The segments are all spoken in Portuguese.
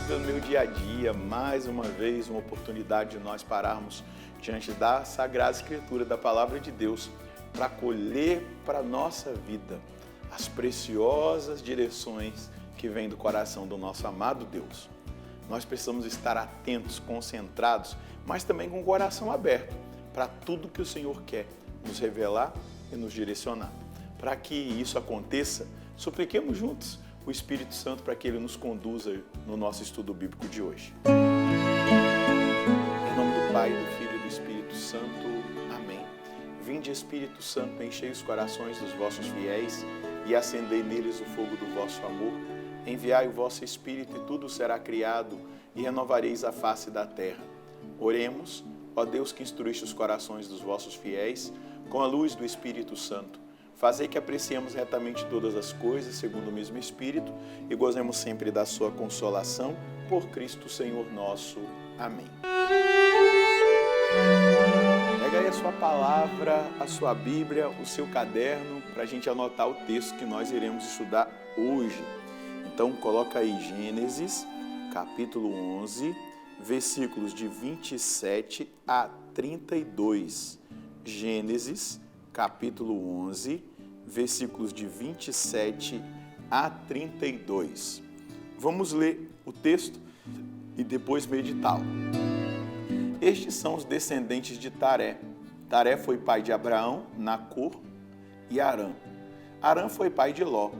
pelo meu dia a dia, mais uma vez uma oportunidade de nós pararmos diante da Sagrada Escritura, da Palavra de Deus, para colher para a nossa vida as preciosas direções que vêm do coração do nosso amado Deus. Nós precisamos estar atentos, concentrados, mas também com o coração aberto para tudo que o Senhor quer nos revelar e nos direcionar. Para que isso aconteça, supliquemos juntos o Espírito Santo para que Ele nos conduza no nosso estudo bíblico de hoje. Em nome do Pai, do Filho e do Espírito Santo. Amém. Vinde, Espírito Santo, enchei os corações dos vossos fiéis e acendei neles o fogo do vosso amor. Enviai o vosso Espírito e tudo será criado e renovareis a face da terra. Oremos, ó Deus que instruíste os corações dos vossos fiéis com a luz do Espírito Santo. Fazei que apreciemos retamente todas as coisas, segundo o mesmo Espírito, e gozemos sempre da sua consolação, por Cristo Senhor nosso. Amém. Pega aí a sua palavra, a sua Bíblia, o seu caderno, para a gente anotar o texto que nós iremos estudar hoje. Então, coloca aí Gênesis, capítulo 11, versículos de 27 a 32. Gênesis, capítulo 11, versículos de 27 a 32. Vamos ler o texto e depois meditá-lo. Estes são os descendentes de Taré. Taré foi pai de Abraão, Nacor e Harã. Harã foi pai de Ló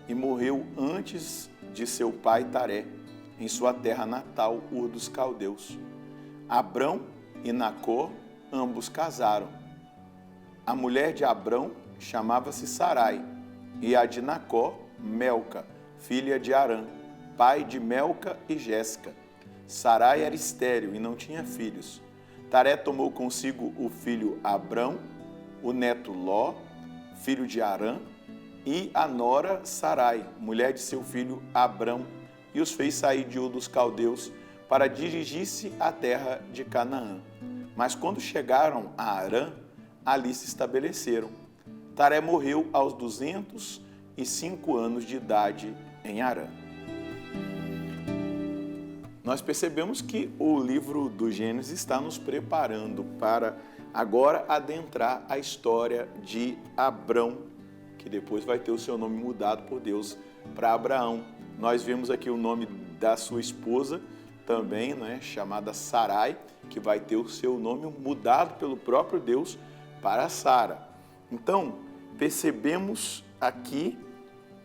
e morreu antes de seu pai Taré, em sua terra natal, Ur dos Caldeus. Abrão e Nacor ambos casaram. A mulher de Abrão chamava-se Sarai, e a de Nacor, Melca, filha de Harã, pai de Melca e Jéssica. Sarai era estéril e não tinha filhos. Taré tomou consigo o filho Abrão, o neto Ló, filho de Harã, e a nora Sarai, mulher de seu filho Abrão, e os fez sair de Ur dos Caldeus para dirigir-se à terra de Canaã. Mas quando chegaram a Harã, ali se estabeleceram. Taré morreu aos 205 anos de idade em Harã. Nós percebemos que o livro do Gênesis está nos preparando para agora adentrar a história de Abrão, que depois vai ter o seu nome mudado por Deus para Abraão. Nós vemos aqui o nome da sua esposa também, né, chamada Sarai, que vai ter o seu nome mudado pelo próprio Deus para Sara. Então, percebemos aqui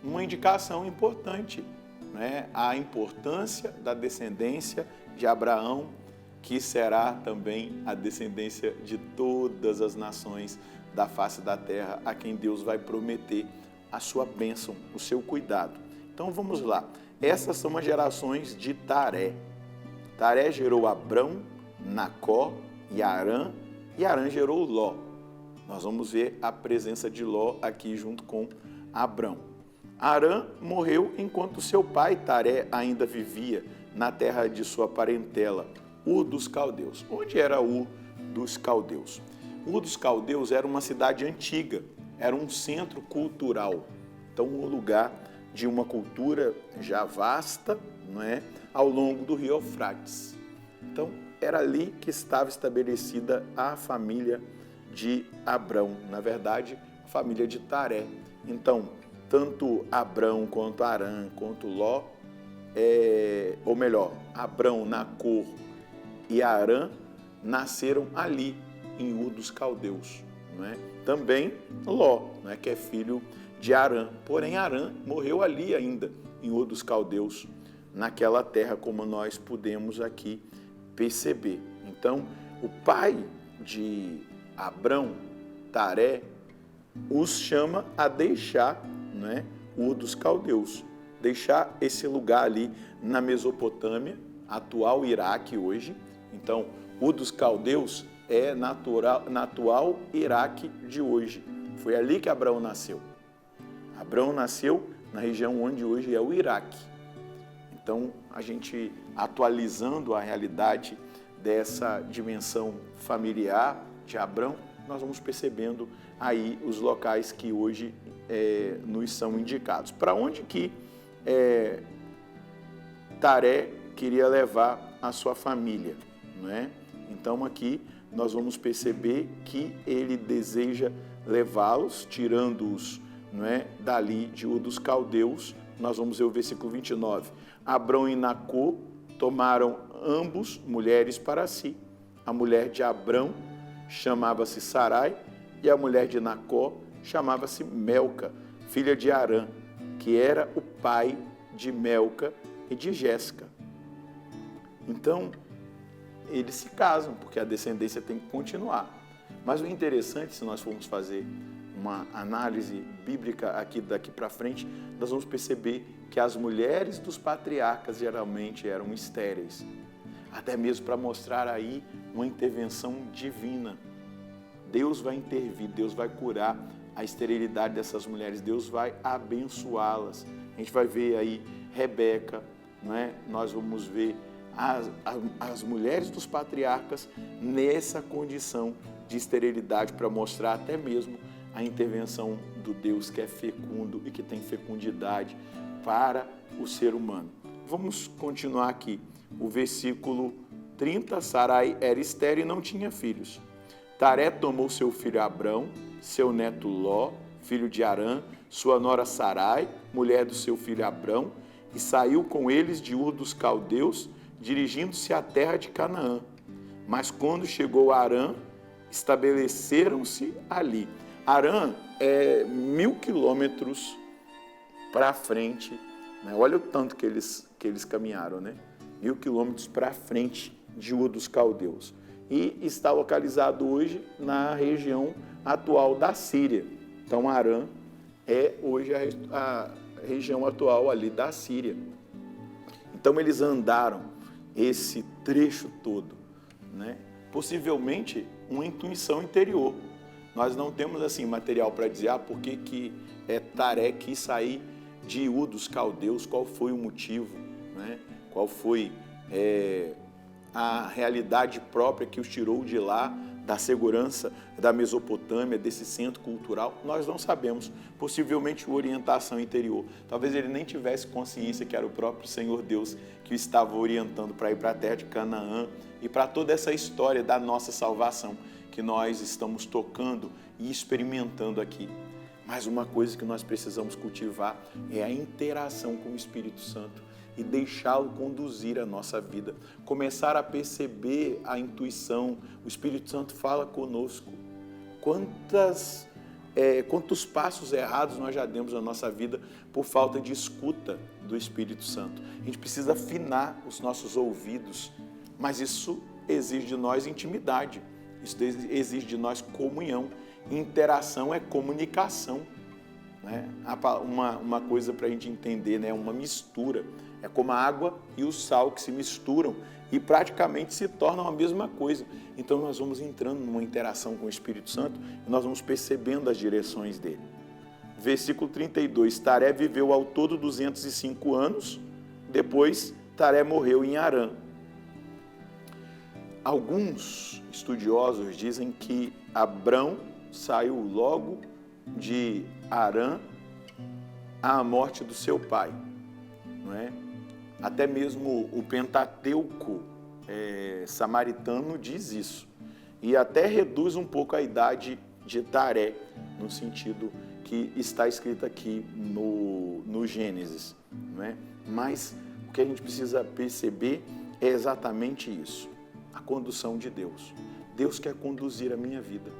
uma indicação importante, né? A importância da descendência de Abraão, que será também a descendência de todas as nações da face da terra, a quem Deus vai prometer a sua bênção, o seu cuidado. Então vamos lá. Essas são as gerações de Taré. Taré gerou Abrão, Nacor e Harã gerou Ló. Nós vamos ver a presença de Ló aqui junto com Abrão. Harã morreu enquanto seu pai Taré ainda vivia na terra de sua parentela, Ur dos Caldeus. Onde era Ur dos Caldeus? Ur dos Caldeus era uma cidade antiga, era um centro cultural. Então, um lugar de uma cultura já vasta, não é? Ao longo do rio Eufrates. Então, era ali que estava estabelecida a família de Abrão, na verdade, a família de Taré. Então, tanto Abrão quanto Harã, quanto Ló, ou melhor, Abrão, Nacor e Harã nasceram ali, em Ur dos Caldeus. Não é? Também Ló, não é? Que é filho de Harã. Porém, Harã morreu ali ainda, em Ur dos Caldeus, naquela terra, como nós pudemos aqui perceber. Então, o pai de Abrão, Taré, os chama a deixar, né, Ur dos Caldeus, deixar esse lugar ali na Mesopotâmia, atual Iraque hoje. Então, Ur dos Caldeus é na atual Iraque de hoje. Foi ali que Abraão nasceu. Abraão nasceu na região onde hoje é o Iraque. Então, a gente atualizando a realidade dessa dimensão familiar de Abrão, nós vamos percebendo aí os locais que hoje nos são indicados. Para onde que Taré queria levar a sua família, não é? Então aqui nós vamos perceber que ele deseja levá-los, tirando-os, não é, dali de Ur dos Caldeus. Nós vamos ver o versículo 29. Abrão e Nacor tomaram ambos mulheres para si. A mulher de Abrão chamava-se Sarai e a mulher de Nacor chamava-se Melca, filha de Arã, que era o pai de Melca e de Jéssica. Então, eles se casam, porque a descendência tem que continuar. Mas o interessante, se nós formos fazer uma análise bíblica aqui daqui para frente, nós vamos perceber que as mulheres dos patriarcas geralmente eram estéreis, até mesmo para mostrar aí uma intervenção divina. Deus vai intervir, Deus vai curar a esterilidade dessas mulheres, Deus vai abençoá-las. A gente vai ver aí Rebeca, não é? Nós vamos ver as mulheres dos patriarcas nessa condição de esterilidade, para mostrar até mesmo a intervenção do Deus que é fecundo e que tem fecundidade para o ser humano. Vamos continuar aqui. O versículo 30, Sarai era estéril e não tinha filhos. Taré tomou seu filho Abrão, seu neto Ló, filho de Arã, sua nora Sarai, mulher do seu filho Abrão, e saiu com eles de Ur dos Caldeus, dirigindo-se à terra de Canaã. Mas quando chegou a Arã, estabeleceram-se ali. Arã é 1.000 quilômetros para frente, né? Olha o tanto que eles caminharam, né? 1.000 quilômetros para frente de Ur dos Caldeus. E está localizado hoje na região atual da Síria. Então, Arã é hoje a região atual ali da Síria. Então, eles andaram esse trecho todo, né? Possivelmente uma intuição interior. Nós não temos assim material para dizer por que Taré quis sair de Ur dos Caldeus, qual foi o motivo, né? Qual foi a realidade própria que os tirou de lá, da segurança da Mesopotâmia, desse centro cultural. Nós não sabemos, possivelmente orientação interior. Talvez ele nem tivesse consciência que era o próprio Senhor Deus que o estava orientando para ir para a terra de Canaã e para toda essa história da nossa salvação que nós estamos tocando e experimentando aqui. Mas uma coisa que nós precisamos cultivar é a interação com o Espírito Santo e deixá-lo conduzir a nossa vida. Começar a perceber a intuição. O Espírito Santo fala conosco. Quantos passos errados nós já demos na nossa vida por falta de escuta do Espírito Santo. A gente precisa afinar os nossos ouvidos, mas isso exige de nós intimidade, isso exige de nós comunhão. Interação é comunicação, né? Uma coisa para a gente entender, né? Uma mistura. É como a água e o sal que se misturam e praticamente se tornam a mesma coisa. Então nós vamos entrando numa interação com o Espírito Santo e nós vamos percebendo as direções dele. Versículo 32, Taré viveu ao todo 205 anos, depois Taré morreu em Harã. Alguns estudiosos dizem que Abrão saiu logo de Harã à morte do seu pai, não é? Até mesmo o Pentateuco samaritano diz isso. E até reduz um pouco a idade de Taré, no sentido que está escrito aqui no Gênesis, não é? Mas o que a gente precisa perceber é exatamente isso, a condução de Deus. Deus quer conduzir a minha vida.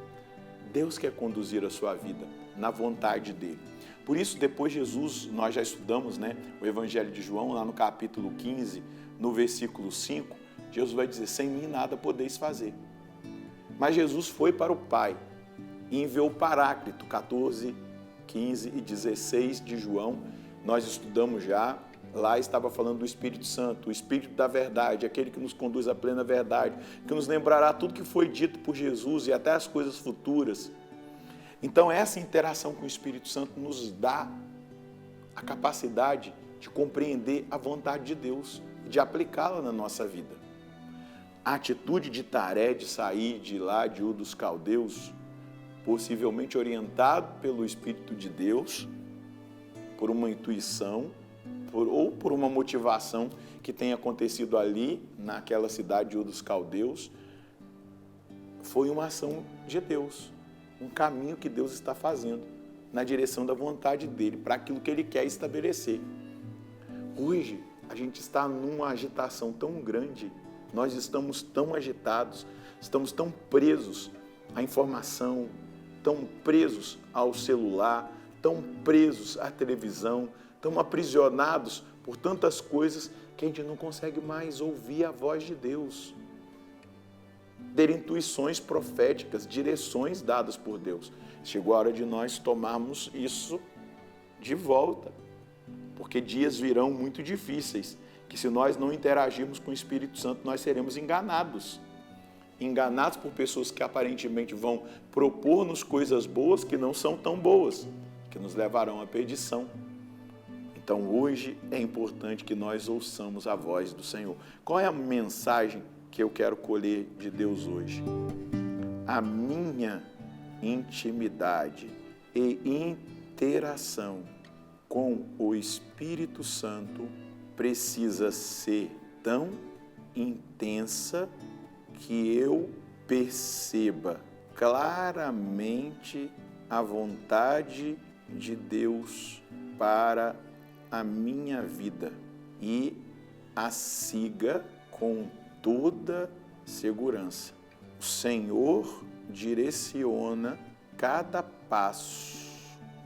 Deus quer conduzir a sua vida na vontade dele. Por isso, depois Jesus, nós já estudamos, né, o Evangelho de João, lá no capítulo 15, no versículo 5, Jesus vai dizer, sem mim nada podeis fazer. Mas Jesus foi para o Pai e enviou o Paráclito, 14, 15 e 16 de João. Nós estudamos já, lá estava falando do Espírito Santo, o Espírito da verdade, aquele que nos conduz à plena verdade, que nos lembrará tudo que foi dito por Jesus e até as coisas futuras. Então, essa interação com o Espírito Santo nos dá a capacidade de compreender a vontade de Deus e de aplicá-la na nossa vida. A atitude de Taré de sair de lá, de Ur dos Caldeus, possivelmente orientado pelo Espírito de Deus, por uma intuição, ou por uma motivação que tenha acontecido ali, naquela cidade de Ur dos Caldeus, foi uma ação de Deus, um caminho que Deus está fazendo na direção da vontade dele, para aquilo que ele quer estabelecer. Hoje, a gente está numa agitação tão grande, nós estamos tão agitados, estamos tão presos à informação, tão presos ao celular, tão presos à televisão, tão aprisionados por tantas coisas que a gente não consegue mais ouvir a voz de Deus, ter intuições proféticas, direções dadas por Deus. Chegou a hora de nós tomarmos isso de volta, porque dias virão muito difíceis, que se nós não interagirmos com o Espírito Santo, nós seremos enganados. Enganados por pessoas que aparentemente vão propor-nos coisas boas que não são tão boas, que nos levarão à perdição. Então hoje é importante que nós ouçamos a voz do Senhor. Qual é a mensagem que eu quero colher de Deus hoje? A minha intimidade e interação com o Espírito Santo precisa ser tão intensa que eu perceba claramente a vontade de Deus para a minha vida e a siga com toda segurança. O Senhor direciona cada passo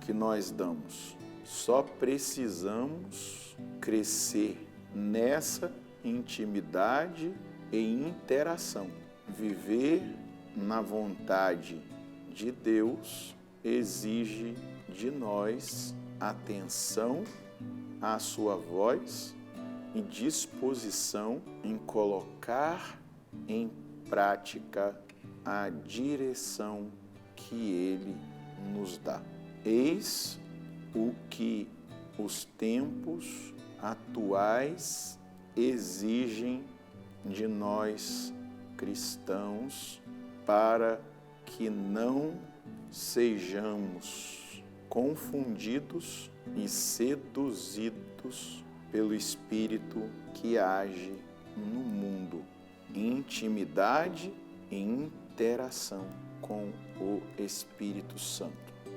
que nós damos. Só precisamos crescer nessa intimidade e interação. Viver na vontade de Deus exige de nós atenção à sua voz e disposição em colocar em prática a direção que Ele nos dá. Eis o que os tempos atuais exigem de nós cristãos para que não sejamos confundidos e seduzidos pelo Espírito que age no mundo. Intimidade e interação com o Espírito Santo,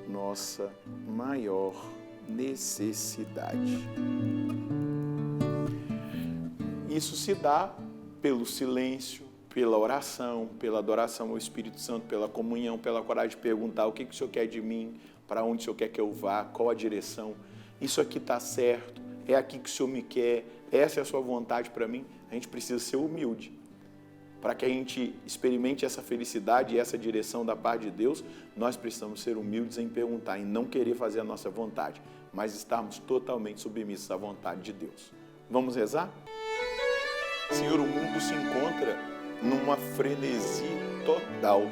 nossa maior necessidade. Isso se dá pelo silêncio, pela oração, pela adoração ao Espírito Santo, pela comunhão, pela coragem de perguntar o que o Senhor quer de mim, para onde o Senhor quer que eu vá, qual a direção, isso aqui está certo, é aqui que o Senhor me quer, essa é a sua vontade para mim. A gente precisa ser humilde. Para que a gente experimente essa felicidade e essa direção da parte de Deus, nós precisamos ser humildes em perguntar, em não querer fazer a nossa vontade, mas estarmos totalmente submissos à vontade de Deus. Vamos rezar? Senhor, o mundo se encontra numa frenesi total,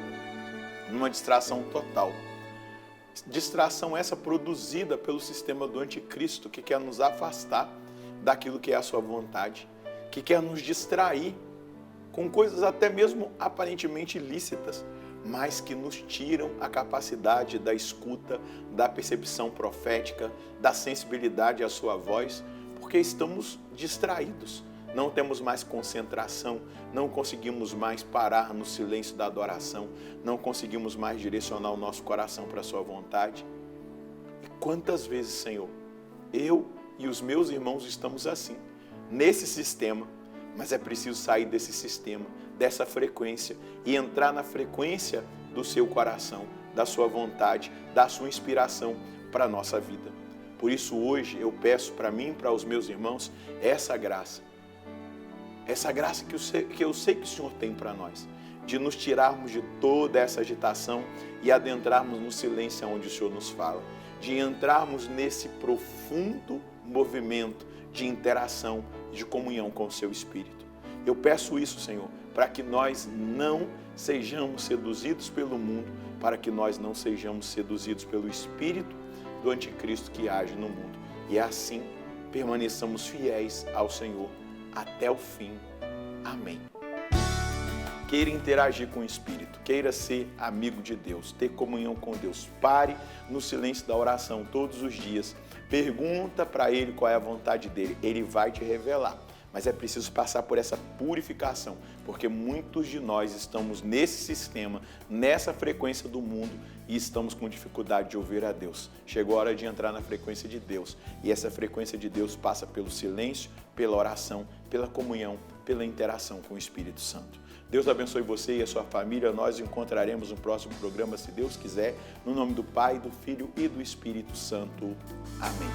numa distração total. Distração essa produzida pelo sistema do anticristo, que quer nos afastar daquilo que é a sua vontade, que quer nos distrair com coisas até mesmo aparentemente ilícitas, mas que nos tiram a capacidade da escuta, da percepção profética, da sensibilidade à sua voz, porque estamos distraídos. Não temos mais concentração, não conseguimos mais parar no silêncio da adoração, não conseguimos mais direcionar o nosso coração para a sua vontade. E quantas vezes, Senhor, eu e os meus irmãos estamos assim, nesse sistema, mas é preciso sair desse sistema, dessa frequência e entrar na frequência do seu coração, da sua vontade, da sua inspiração para a nossa vida. Por isso hoje eu peço para mim e para os meus irmãos essa graça que eu sei que o Senhor tem para nós, de nos tirarmos de toda essa agitação e adentrarmos no silêncio onde o Senhor nos fala, de entrarmos nesse profundo movimento de interação, de comunhão com o seu Espírito. Eu peço isso, Senhor, para que nós não sejamos seduzidos pelo mundo, para que nós não sejamos seduzidos pelo Espírito do anticristo que age no mundo. E assim permaneçamos fiéis ao Senhor até o fim. Amém. queira interagir com o Espírito, queira ser amigo de Deus, ter comunhão com Deus, pare no silêncio da oração todos os dias, pergunta para Ele qual é a vontade dEle, Ele vai te revelar. Mas é preciso passar por essa purificação, porque muitos de nós estamos nesse sistema, nessa frequência do mundo e estamos com dificuldade de ouvir a Deus. Chegou a hora de entrar na frequência de Deus e essa frequência de Deus passa pelo silêncio, pela oração, pela comunhão, pela interação com o Espírito Santo. Deus abençoe você e a sua família. Nós encontraremos no próximo programa, se Deus quiser, no nome do Pai, do Filho e do Espírito Santo. Amém.